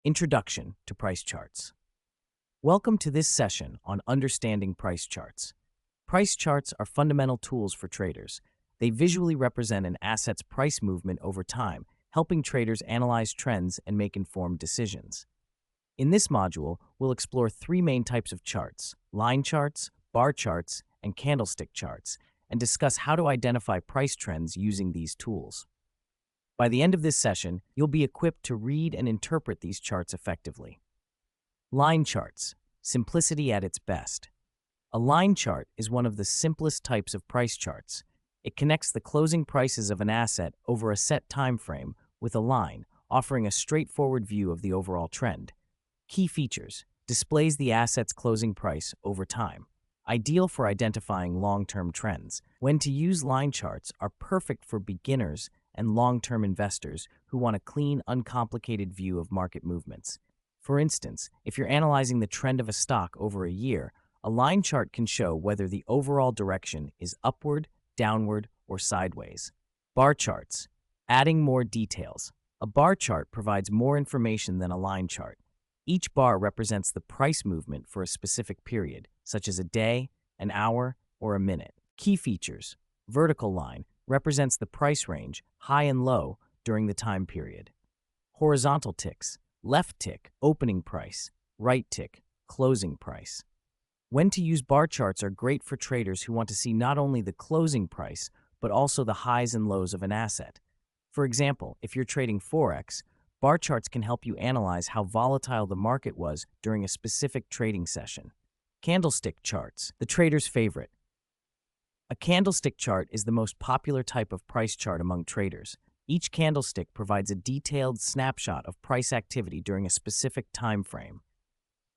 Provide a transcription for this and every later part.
Introduction to Price Charts. Welcome to this session on understanding price charts. Price charts are fundamental tools for traders. They visually represent an asset's price movement over time, helping traders analyze trends and make informed decisions. In this module, we'll explore three main types of charts: line charts, bar charts, and candlestick charts, and discuss how to identify price trends using these tools. By the end of this session, you'll be equipped to read and interpret these charts effectively. Line charts, simplicity at its best. A line chart is one of the simplest types of price charts. It connects the closing prices of an asset over a set time frame with a line, offering a straightforward view of the overall trend. Key features: displays the asset's closing price over time. Ideal for identifying long-term trends. When to use line charts are perfect for beginners and long-term investors who want a clean, uncomplicated view of market movements. For instance, if you're analyzing the trend of a stock over a year, a line chart can show whether the overall direction is upward, downward, or sideways. Bar charts, adding more details. A bar chart provides more information than a line chart. Each bar represents the price movement for a specific period, such as a day, an hour, or a minute. Key features: vertical line represents the price range, high and low, during the time period. Horizontal ticks: left tick, opening price; right tick, closing price. When to use bar charts are great for traders who want to see not only the closing price, but also the highs and lows of an asset. For example, if you're trading Forex, bar charts can help you analyze how volatile the market was during a specific trading session. Candlestick charts, the trader's favorite. A candlestick chart is the most popular type of price chart among traders. Each candlestick provides a detailed snapshot of price activity during a specific time frame.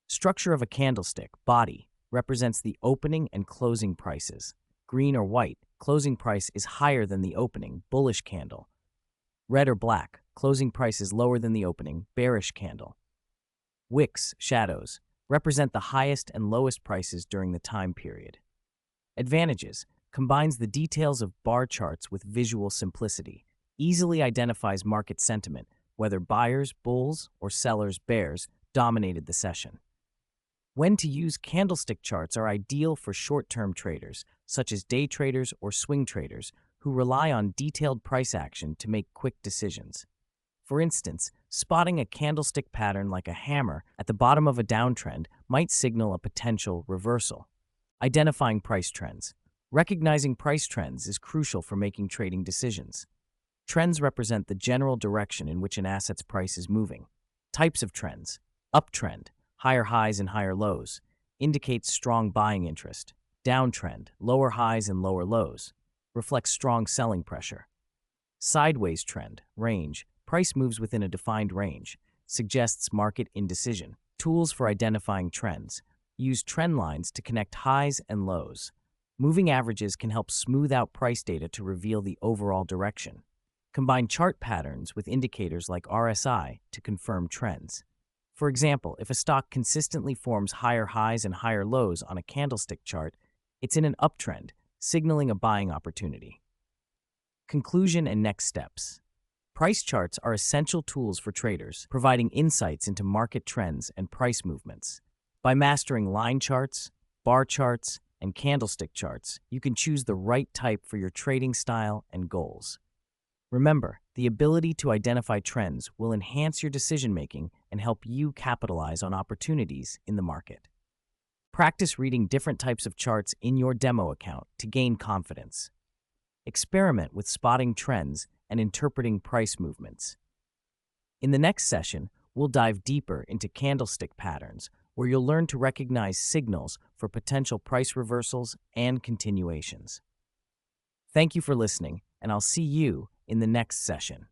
Structure of a candlestick: body represents the opening and closing prices. Green or white, closing price is higher than the opening, bullish candle. Red or black, closing price is lower than the opening, bearish candle. Wicks, shadows, represent the highest and lowest prices during the time period. Advantages: combines the details of bar charts with visual simplicity, easily identifies market sentiment, whether buyers, bulls, or sellers, bears, dominated the session. When to use candlestick charts are ideal for short-term traders, such as day traders or swing traders, who rely on detailed price action to make quick decisions. For instance, spotting a candlestick pattern like a hammer at the bottom of a downtrend might signal a potential reversal. Identifying price trends. Recognizing price trends is crucial for making trading decisions. Trends represent the general direction in which an asset's price is moving. Types of trends: uptrend, higher highs and higher lows, indicates strong buying interest. Downtrend, lower highs and lower lows, reflects strong selling pressure. Sideways trend, range, price moves within a defined range, suggests market indecision. Tools for identifying trends: use trend lines to connect highs and lows. Moving averages can help smooth out price data to reveal the overall direction. Combine chart patterns with indicators like RSI to confirm trends. For example, if a stock consistently forms higher highs and higher lows on a candlestick chart, it's in an uptrend, signaling a buying opportunity. Conclusion and next steps. Price charts are essential tools for traders, providing insights into market trends and price movements. By mastering line charts, bar charts, and candlestick charts, you can choose the right type for your trading style and goals. Remember, the ability to identify trends will enhance your decision-making and help you capitalize on opportunities in the market. Practice reading different types of charts in your demo account to gain confidence. Experiment with spotting trends and interpreting price movements. In the next session, we'll dive deeper into candlestick patterns, where you'll learn to recognize signals for potential price reversals and continuations. Thank you for listening, and I'll see you in the next session.